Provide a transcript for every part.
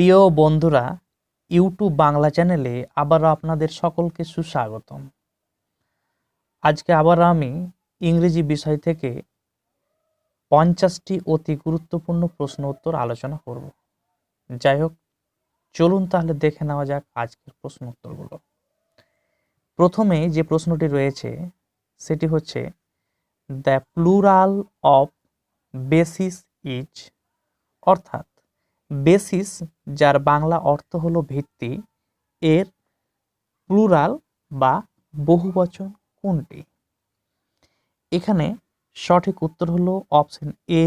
প্রিয় বন্ধুরা, ইউটিউব বাংলা চ্যানেলে আবারও আপনাদের সকলকে সুস্বাগতম। আজকে আবার আমি ইংরেজি বিষয় থেকে 50টি অতি গুরুত্বপূর্ণ প্রশ্ন উত্তর আলোচনা করব। যাই হোক, চলুন তাহলে দেখে নেওয়া যাক আজকের প্রশ্ন উত্তরগুলো। প্রথমে যে প্রশ্নটি রয়েছে সেটি হচ্ছে, the plural of basis is, অর্থাৎ বেসিস যার বাংলা অর্থ হলো ভিত্তি, এর প্লুরাল বা বহুবচন কোনটি? এখানে সঠিক উত্তর হলো অপশন এ,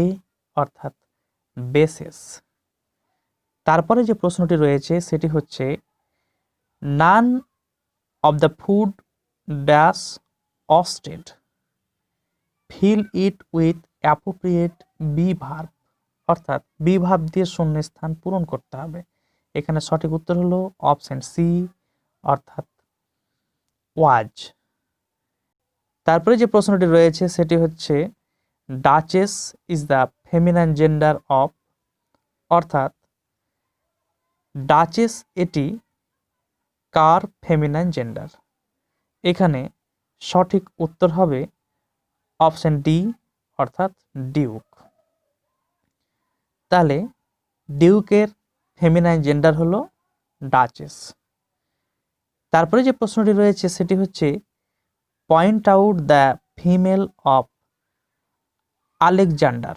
অর্থাৎ বেসিস। তারপরে যে প্রশ্নটি রয়েছে সেটি হচ্ছে, none of the food dash wasted, fill it with appropriate be verb, অর্থাৎ বি ভার্ব দিয়ে শূন্যস্থান পূরণ করতে হবে। এখানে সঠিক উত্তর হলো অপশন সি, অর্থাৎ ওয়াজ। তারপরে যে প্রশ্নটি রয়েছে সেটি হচ্ছে, duchess is the feminine gender of, অর্থাৎ ডাচেস এটি কার ফেমিনাইন জেন্ডার? এখানে সঠিক উত্তর হবে অপশন ডি, অর্থাৎ ডিউক। তাহলে ডিউকের ফেমিনাইন জেন্ডার হলো ডাচেস। তারপরে যে প্রশ্নটি রয়েছে সেটি হচ্ছে, point out the female of Alexander,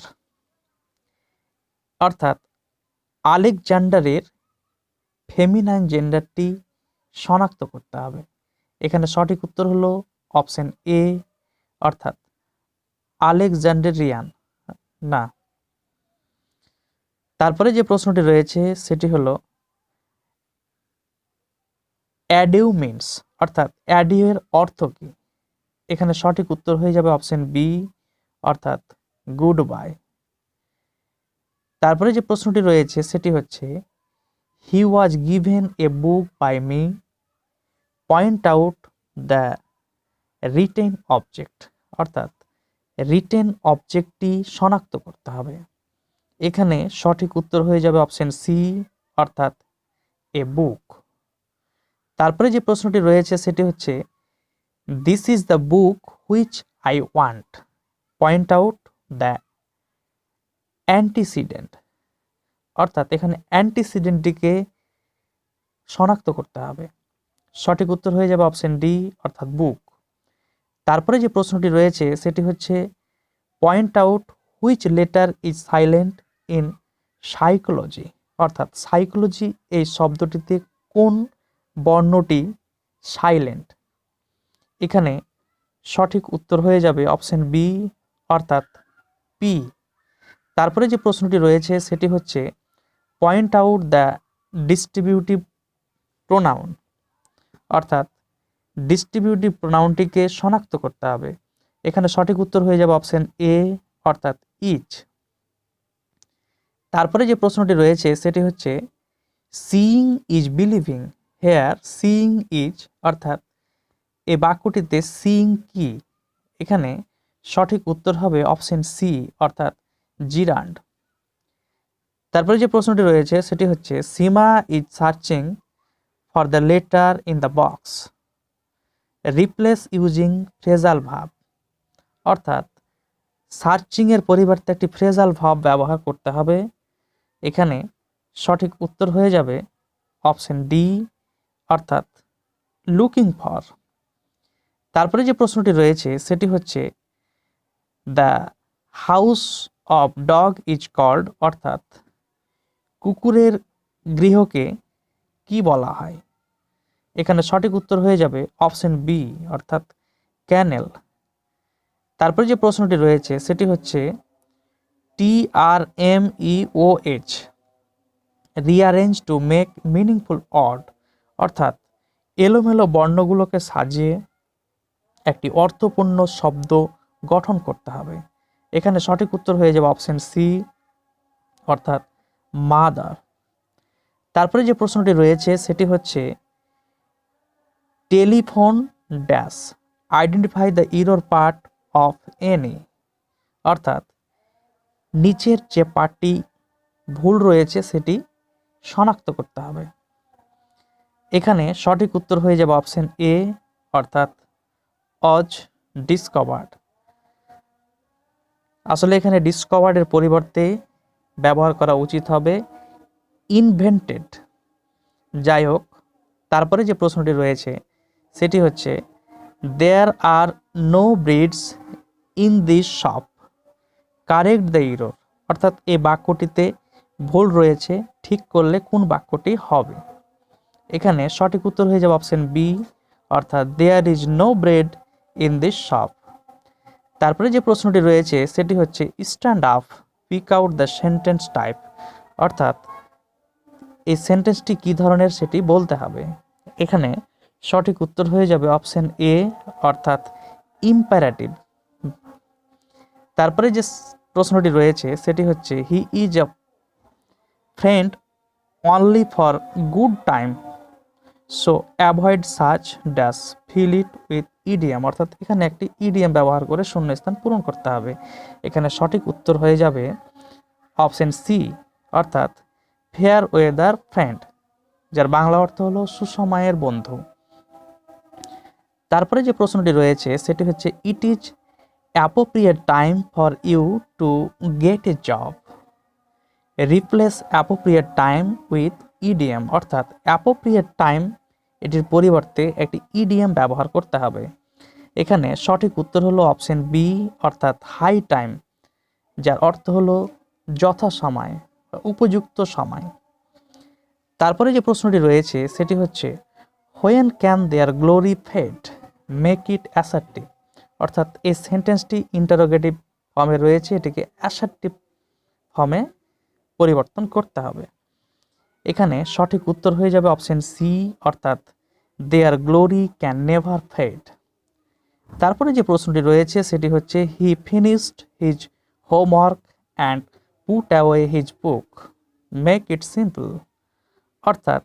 অর্থাৎ আলেকজান্ডারের ফেমিনাইন জেন্ডারটি শনাক্ত করতে হবে। এখানে সঠিক উত্তর হলো অপশন এ, অর্থাৎ আলেকজান্ডারিয়ান না। তারপরে যে প্রশ্নটি রয়েছে সেটি হলো, অ্যাডিউ মিন্স, অর্থাৎ অ্যাডিউ এর অর্থ কি? এখানে সঠিক উত্তর হয়ে যাবে অপশন বি, অর্থাৎ গুড বাই। তারপরে যে প্রশ্নটি রয়েছে সেটি হচ্ছে, he was given a book by me, point out the retained object, অর্থাৎ রিটেন অবজেক্টটি শনাক্ত করতে হবে। এখানে সঠিক উত্তর হয়ে যাবে অপশন সি, অর্থাৎ এ বুক। তারপরে যে প্রশ্নটি রয়েছে সেটি হচ্ছে, this is the book which I want, point out the antecedent, অর্থাৎ এখানে অ্যান্টিসিডেন্টটিকে শনাক্ত করতে হবে। সঠিক উত্তর হয়ে যাবে অপশন ডি, অর্থাৎ বুক। তারপরে যে প্রশ্নটি রয়েছে সেটি হচ্ছে, point out which letter is silent in psychology, অর্থাৎ সাইকোলজি এই শব্দটিতে কোন বর্ণটি সাইলেন্ট? এখানে সঠিক উত্তর হয়ে যাবে অপশন বি, অর্থাৎ পি। তারপরে যে প্রশ্নটি রয়েছে সেটি হচ্ছে, point out the distributive pronoun, অর্থাৎ ডিস্ট্রিবিউটিভ প্রোনাউনটিকে শনাক্ত করতে হবে। এখানে সঠিক উত্তর হয়ে যাবে অপশন এ, অর্থাৎ ইচ। তারপরে যে প্রশ্নটি রয়েছে সেটি হচ্ছে, seeing is believing, here seeing is, অর্থাৎ এই বাক্যটিতে সিইং কি? এখানে সঠিক উত্তর হবে অপশন সি, অর্থাৎ জিরান্ড। তারপরে যে প্রশ্নটি রয়েছে সেটি হচ্ছে, Seema is searching for the letter in the box, replace using phrasal verb, অর্থাৎ সার্চিংয়ের পরিবর্তে একটি ফ্রেজাল ভার্ব ব্যবহার করতে হবে। এখানে সঠিক উত্তর হয়ে যাবে অপশন ডি, অর্থাৎ লুকিং ফর। তারপরে যে প্রশ্নটি রয়েছে সেটি হচ্ছে, the house of dog is called, অর্থাৎ কুকুরের গৃহকে কি বলা হয়? এখানে সঠিক উত্তর হয়ে যাবে অপশন বি, অর্থাৎ ক্যানেল। তারপরে যে প্রশ্নটি রয়েছে সেটি হচ্ছে, TRMEOH rearrange to make meaningful odd, অর্থাৎ এলোমেলো বর্ণগুলোকে সাজিয়ে একটি অর্থপূর্ণ শব্দ গঠন করতে হবে। এখানে সঠিক উত্তর হয়ে যাবে অপশন সি, অর্থাৎ মাদার। তারপরে যে প্রশ্নটি রয়েছে সেটি হচ্ছে, telephone dash identify the error part of any, অর্থাৎ নিচের যে পার্টটি ভুল রয়েছে সেটি শনাক্ত করতে হবে। এখানে সঠিক উত্তর হয়ে যাবে অপশন এ, অর্থাৎ অজ ডিসকভার্ড। আসলে এখানে ডিসকভার্ডের পরিবর্তে ব্যবহার করা উচিত হবে ইনভেন্টেড। যাই হোক, তারপরে যে প্রশ্নটি রয়েছে সেটি হচ্ছে there are no breeds in this shop, correct the error. অর্থাৎ এই বাক্যটিতে ভুল রয়েছে, ঠিক করলে কোন বাক্যটি হবে। এখানে সঠিক উত্তর হয়ে যাবে অপশন বি, অর্থাৎ there is no bread in this shop. তারপরে যে প্রশ্নটি রয়েছে সেটি হচ্ছে stand up, pick out the sentence type. অর্থাৎ এই সেন্টেন্সটি কী ধরনের সেটি বলতে হবে। এখানে সঠিক উত্তর হয়ে যাবে অপশন এ, অর্থাৎ ইম্পারেটিভ। তারপরে যে প্রশ্নটি রয়েছে সেটি হচ্ছে he is a friend only for good time, so avoid such dash, fill it with idiom. অর্থাৎ এখানে একটি ইডিএম ব্যবহার করে শূন্যস্থান পূরণ করতে হবে। এখানে সঠিক উত্তর হয়ে যাবে অপশন সি, অর্থাৎ ফেয়ার ওয়েদার ফ্রেন্ড, যার বাংলা অর্থ হলো সুসময়ের বন্ধু। তারপরে যে প্রশ্নটি রয়েছে সেটি হচ্ছে it is appropriate time for you to get a job, replace appropriate time with idiom. অর্থাৎ অ্যাপ্রোপ্রিয়েট টাইম এটির পরিবর্তে একটি ইডিএম ব্যবহার করতে হবে। এখানে সঠিক উত্তর হলো অপশন বি, অর্থাৎ হাই টাইম, যার অর্থ হলো যথাসময়, উপযুক্ত সময়। তারপরে যে প্রশ্নটি রয়েছে সেটি হচ্ছে when can their glory fade, make it assertive. অর্থাৎ এই সেন্টেন্সটি ইন্টারোগেটিভ ফর্মে রয়েছে, এটিকে অ্যাসার্টিভ ফর্মে পরিবর্তন করতে হবে। এখানে সঠিক উত্তর হয়ে যাবে অপশন সি, অর্থাৎ দেয়ার গ্লোরি ক্যান নেভার ফেড। তারপরে যে প্রশ্নটি রয়েছে সেটি হচ্ছে he finished his homework and put away his book, make it simple. অর্থাৎ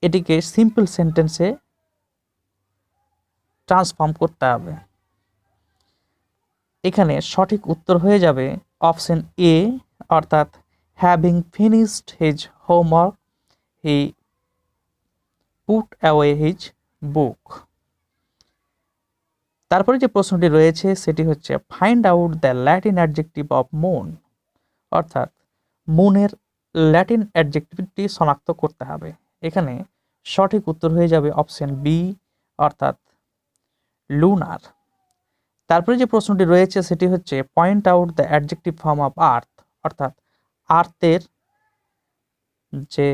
এটিকে সিম্পল সেন্টেন্সে ট্রান্সফর্ম করতে হবে। এখানে সঠিক উত্তর হয়ে যাবে অপশন এ, অর্থাৎ having finished his homework he put away his book. তারপরে যে প্রশ্নটি রয়েছে সেটি হচ্ছে find out the Latin adjective of moon. অর্থাৎ মুনের ল্যাটিন অ্যাডজেক্টিভটি শনাক্ত করতে হবে। এখানে সঠিক উত্তর হয়ে যাবে অপশন বি, অর্থাৎ লুনার। তারপরে যে প্রশ্নটি রয়েছে সেটি হচ্ছে point out the adjective form of earth. অর্থাৎ আর্থের যে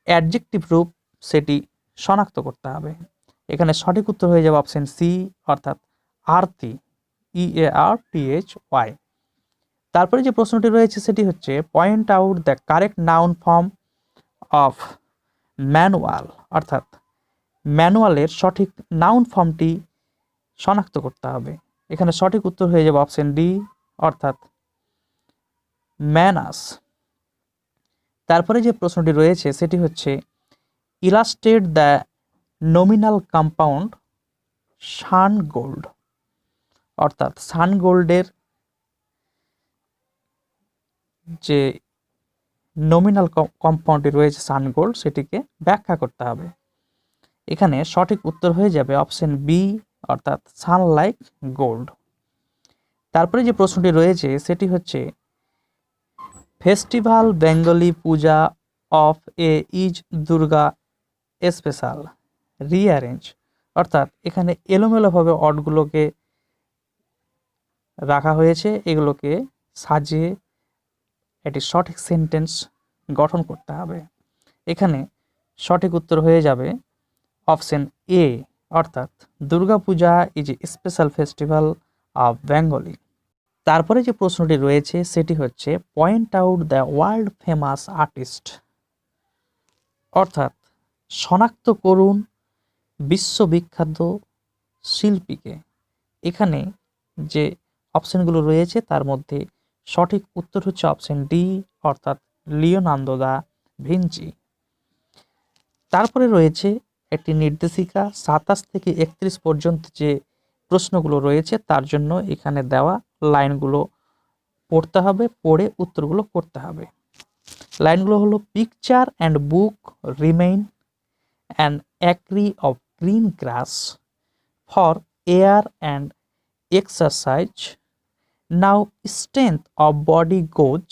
অ্যাডজেক্টিভ রূপ সেটি শনাক্ত করতে হবে। এখানে সঠিক উত্তর হয়ে যাবে অপশন সি, অর্থাৎ আর্থি, EARTHY। তারপরে যে প্রশ্নটি রয়েছে সেটি হচ্ছে point out the correct noun form of manual. অর্থাৎ ম্যানুয়ালের সঠিক নাউন ফর্মটি শনাক্ত করতে হবে। এখানে সঠিক উত্তর হয়ে যাবে অপশন ডি, অর্থাৎ ম্যানাস। তারপরে যে প্রশ্নটি রয়েছে সেটি হচ্ছে illustrate the nominal compound sun gold. অর্থাৎ সান গোল্ডের যে নমিনাল কম্পাউন্ডটি রয়েছে সান গোল্ড, সেটিকে ব্যাখ্যা করতে হবে। এখানে সঠিক উত্তর হয়ে যাবে অপশন বি, অর্থাৎ সানলাইক গোল্ড। তারপরে যে প্রশ্নটি রয়েছে সেটি হচ্ছে festival Bengali Puja of A is Durga special, rearrange. অর্থাৎ এখানে এলোমেলোভাবে অর্ডগুলোকে রাখা হয়েছে, এগুলোকে সাজিয়ে এটি সঠিক সেন্টেন্স গঠন করতে হবে। এখানে সঠিক উত্তর হয়ে যাবে অপশন এ, অর্থাৎ Durga Puja is a special festival of Bengali. তারপরে যে প্রশ্নটি রয়েছে সেটি হচ্ছে point out the world famous artist. অর্থাৎ শনাক্ত করুন বিশ্ববিখ্যাত শিল্পীকে। এখানে যে অপশনগুলো রয়েছে তার মধ্যে সঠিক উত্তর হচ্ছে অপশন ডি, অর্থাৎ লিওনার্দো দা ভিঞ্চি। তারপরে রয়েছে একটি নির্দেশিকা 27 থেকে 31 পর্যন্ত যে প্রশ্নগুলো রয়েছে তার জন্য এখানে দেওয়া লাইনগুলো পড়তে হবে, পড়ে উত্তরগুলো করতে হবে। লাইনগুলো হলো picture and book remain an acre of green grass for air and exercise now strength of body goes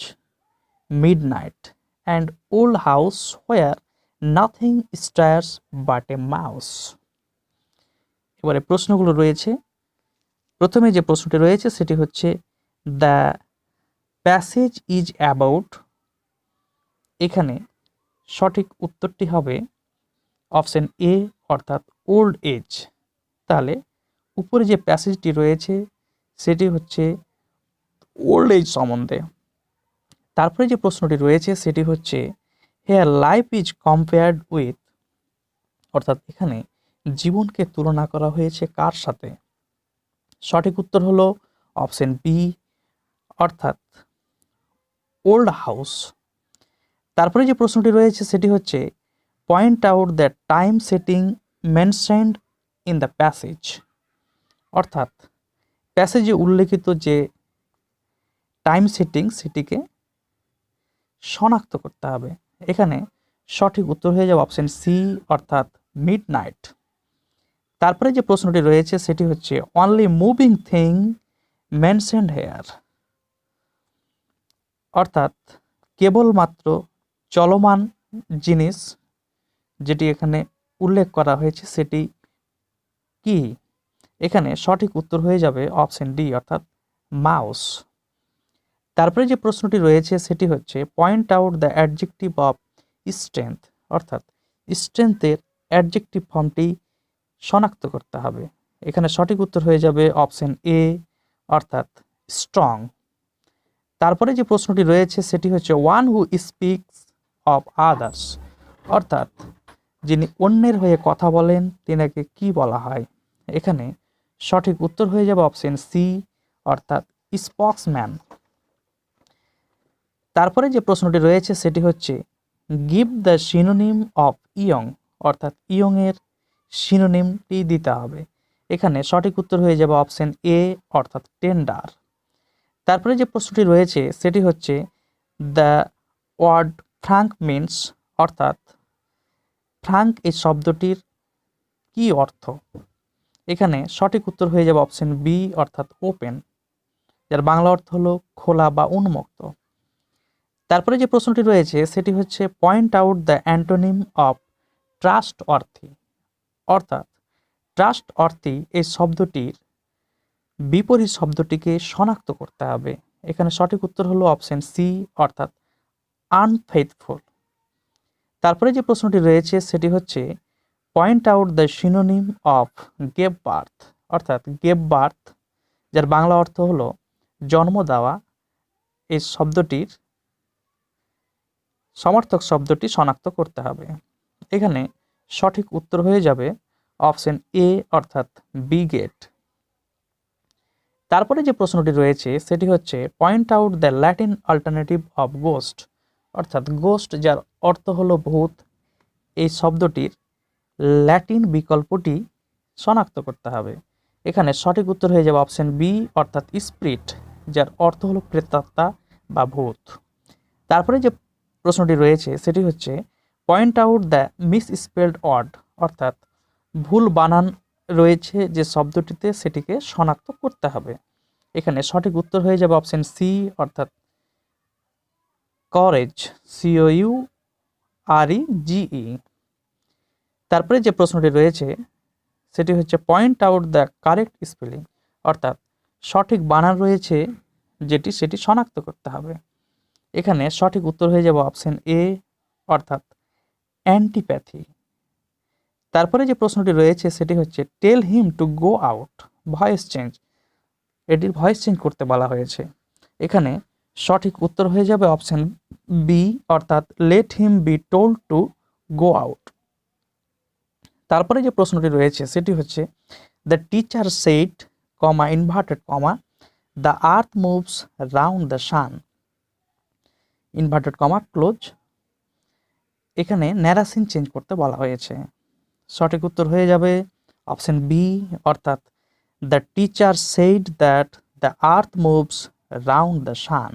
midnight and old house where nothing stirs but a mouse. এবারে প্রশ্নগুলো রয়েছে। প্রথমে যে প্রশ্নটি রয়েছে সেটি হচ্ছে দ্য প্যাসেজ ইজ অ্যাবাউট, এখানে সঠিক উত্তরটি হবে অপশন এ অর্থাৎ ওল্ড এজ। তাহলে উপরে যে প্যাসেজটি রয়েছে সেটি হচ্ছে ওল্ড এজ সম্বন্ধে। তারপরে যে প্রশ্নটি রয়েছে সেটি হচ্ছে here life is compared with, অর্থাৎ এখানে জীবনকে তুলনা করা হয়েছে কার সাথে? সঠিক উত্তর হলো অপশন বি অর্থাৎ ওল্ড হাউস। তারপরে যে প্রশ্নটি রয়েছে সেটি হচ্ছে point out the time setting mentioned in the passage, অর্থাৎ প্যাসেজে উল্লেখিত যে টাইম সেটিং সেটিকে শনাক্ত করতে হবে। এখানে সঠিক উত্তর হয়ে যাবে অপশন সি অর্থাৎ মিডনাইট। তারপরে যে প্রশ্নটি রয়েছে সেটি হচ্ছে only moving thing mentioned here, অর্থাৎ কেবলমাত্র চলমান জিনিস যেটি এখানে উল্লেখ করা হয়েছে সেটি কি? এখানে সঠিক উত্তর হয়ে যাবে অপশন ডি অর্থাৎ মাউস। তারপরে যে প্রশ্নটি রয়েছে সেটি হচ্ছে point out the adjective of strength, অর্থাৎ স্ট্রেংথের অ্যাডজেক্টিভ ফর্মটি শনাক্ত করতে হবে। এখানে সঠিক উত্তর হয়ে যাবে অপশন এ অর্থাৎ স্ট্রং। তারপরে যে প্রশ্নটি রয়েছে সেটি হচ্ছে ওয়ান হু স্পিকস অফ আদার্স, অর্থাৎ যিনি অন্যের হয়ে কথা বলেন তিনাকে কি বলা হয়? এখানে সঠিক উত্তর হয়ে যাবে অপশন সি অর্থাৎ স্পোক্সম্যান। তারপরে যে প্রশ্নটি রয়েছে সেটি হচ্ছে give the synonym of young, অর্থাৎ ইয়ং এর সিনোনিমটি দিতে হবে। এখানে সঠিক উত্তর হয়ে যাবে অপশন এ অর্থাৎ টেন্ডার। তারপরে যে প্রশ্নটি রয়েছে সেটি হচ্ছে দ্য ওয়ার্ড ফ্রাঙ্ক মিনস, অর্থাৎ ফ্রাঙ্ক এই শব্দটির কি অর্থ? এখানে সঠিক উত্তর হয়ে যাবে অপশন বি অর্থাৎ ওপেন, যার বাংলা অর্থ হলো খোলা বা উন্মুক্ত। তারপরে যে প্রশ্নটি রয়েছে সেটি হচ্ছে point out the antonym of trustworthy, অর্থাৎ ট্রাস্ট অর্থী এই শব্দটির বিপরীত শব্দটিকে শনাক্ত করতে হবে। এখানে সঠিক উত্তর হলো অপশন সি অর্থাৎ আনফেথফুল। তারপরে যে প্রশ্নটি রয়েছে সেটি হচ্ছে point out the synonym of gave birth, অর্থাৎ গেভ বার্থ যার বাংলা অর্থ হলো জন্ম দেওয়া, এই শব্দটির সমার্থক শব্দটি শনাক্ত করতে হবে। এখানে সঠিক উত্তর হয়ে যাবে অপশন এ অর্থাৎ বিগেট। তারপরে যে প্রশ্নটি রয়েছে সেটি হচ্ছে point out the Latin alternative of ghost, অর্থাৎ গোস্ট যার অর্থ হলো ভূত, এই শব্দটির ল্যাটিন বিকল্পটি শনাক্ত করতে হবে। এখানে সঠিক উত্তর হয়ে যাবে অপশন বি অর্থাৎ স্পিরিট, যার অর্থ হলো প্রেতাত্মা বা ভূত। তারপরে যে প্রশ্নটি রয়েছে সেটি হচ্ছে point out the misspelled word, অর্থাৎ ভুল বানান রয়েছে যে শব্দটিতে সেটিকে শনাক্ত করতে হবে। এখানে সঠিক উত্তর হয়ে যাবে অপশন সি অর্থাৎ করেজ, COUREGE। তারপরে যে প্রশ্নটি রয়েছে সেটি হচ্ছে point out the correct spelling, অর্থাৎ সঠিক বানান রয়েছে যেটি সেটি শনাক্ত করতে হবে। এখানে সঠিক উত্তর হয়ে যাবে অপশন এ অর্থাৎ অ্যান্টিপ্যাথি। তারপরে যে প্রশ্নটি রয়েছে সেটি হচ্ছে tell him to go out, voice change, এটির ভয়েস চেঞ্জ করতে বলা হয়েছে। এখানে সঠিক উত্তর হয়ে যাবে অপশন বি অর্থাৎ let him be told to go out. তারপরে যে প্রশ্নটি রয়েছে সেটি হচ্ছে the teacher said comma inverted comma the earth moves round the sun inverted comma close. এখানে ন্যারেশন চেঞ্জ করতে বলা হয়েছে। সঠিক উত্তর হয়ে যাবে অপশন বি অর্থাৎ the teacher said that the earth moves round the sun.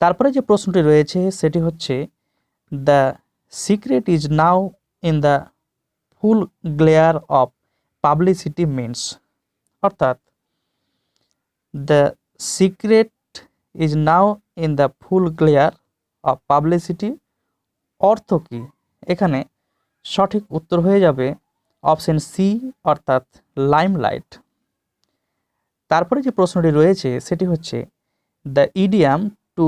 তারপরে যে প্রশ্নটি রয়েছে সেটি হচ্ছে the secret is now in the full glare of publicity means, অর্থাৎ the secret is now in the full glare of publicity অর্থ কী? এখানে সঠিক উত্তর হয়ে যাবে অপশন সি, অর্থাৎ লাইমলাইট। তারপরে যে প্রশ্নটি রয়েছে সেটি হচ্ছে the idiom two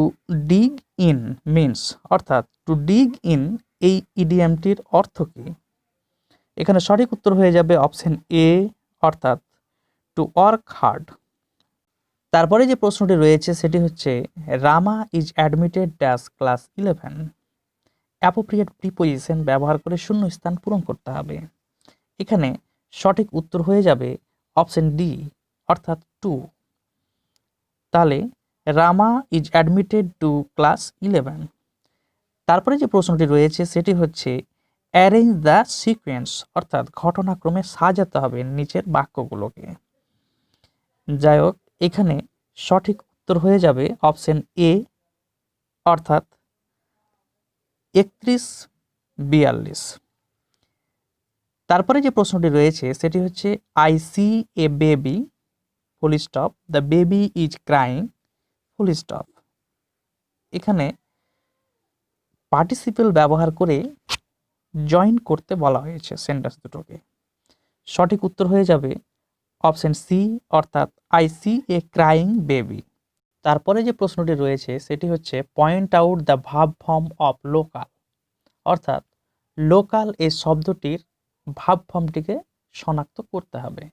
ডিগ in means, অর্থাৎ টু ডিগ ইন এই ইডিয়ামটির অর্থ কী? এখানে সঠিক উত্তর হয়ে যাবে অপশন এ, অর্থাৎ টু ওয়ার্ক হার্ড। তারপরে যে প্রশ্নটি রয়েছে সেটি হচ্ছে Rama is admitted dash class 11, appropriate preposition ব্যবহার করে শূন্যস্থান পূরণ করতে হবে। এখানে সঠিক উত্তর হয়ে যাবে অপশন ডি, অর্থাৎ টু। তাহলে রামা ইজ অ্যাডমিটেড টু ক্লাস 11। তারপরে যে প্রশ্নটি রয়েছে সেটি হচ্ছে অ্যারেঞ্জ দ্য সিকোয়েন্স, অর্থাৎ ঘটনাক্রমে সাজাতে হবে নিচের বাক্যগুলোকে। যাই হোক, এখানে সঠিক উত্তর হয়ে যাবে অপশন এ, অর্থাৎ 31-42। তারপরে যে প্রশ্নটি রয়েছে সেটি হচ্ছে I see a baby full stop, the baby is crying full stop. এখানে পার্টিসিপেল ব্যবহার করে জয়েন করতে বলা হয়েছে সেন্টেন্স দুটোকে। সঠিক উত্তর হয়ে যাবে অপশন সি, অর্থাৎ I see a crying baby. তারপরে যে প্রশ্নটি রয়েছে সেটি হচ্ছে point out the verb form of local, অর্থাৎ লোকাল এই শব্দটির ভার্ব ফর্মটিকে শনাক্ত করতে হবে।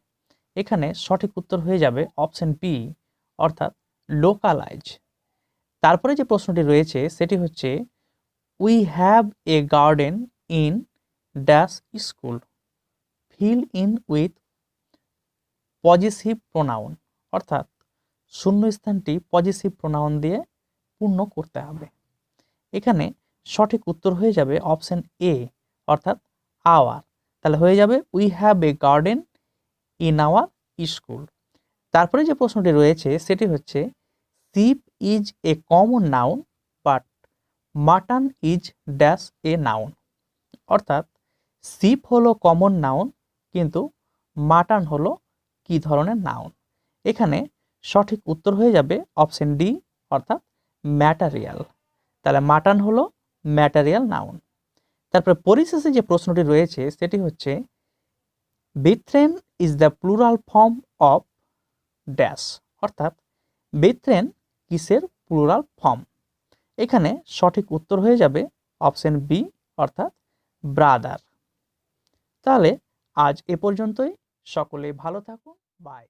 এখানে সঠিক উত্তর হয়ে যাবে অপশন বি, অর্থাৎ লোকালাইজ। তারপরে যে প্রশ্নটি রয়েছে সেটি হচ্ছে we have a garden in dash school, fill in with positive pronoun, অর্থাৎ শূন্যস্থানটি পজিটিভ প্রোনাউন দিয়ে পূর্ণ করতে হবে। এখানে সঠিক উত্তর হয়ে যাবে অপশন এ, অর্থাৎ আওয়ার। তাহলে হয়ে যাবে we have a garden in our school. তারপরে যে প্রশ্নটি রয়েছে সেটি হচ্ছে sheep is a common noun but mutton is dash a noun, অর্থাৎ শিপ হলো কমন নাউন কিন্তু মাটন হলো কি ধরনের নাউন। এখানে সঠিক উত্তর হয়ে যাবে অপশন ডি, অর্থাৎ ম্যাটারিয়াল। তাহলে মাটন হলো ম্যাটারিয়াল নাউন। তারপরে পরিশেষে যে প্রশ্নটি রয়েছে সেটি হচ্ছে brethren is the plural form of dash, অর্থাৎ বিথ্রেন কিসের প্লুরাল ফর্ম? এখানে সঠিক উত্তর হয়ে যাবে অপশন বি, অর্থাৎ ব্রাদার। তাহলে আজ এ পর্যন্তই। সকলে ভালো থাকুন, বাই।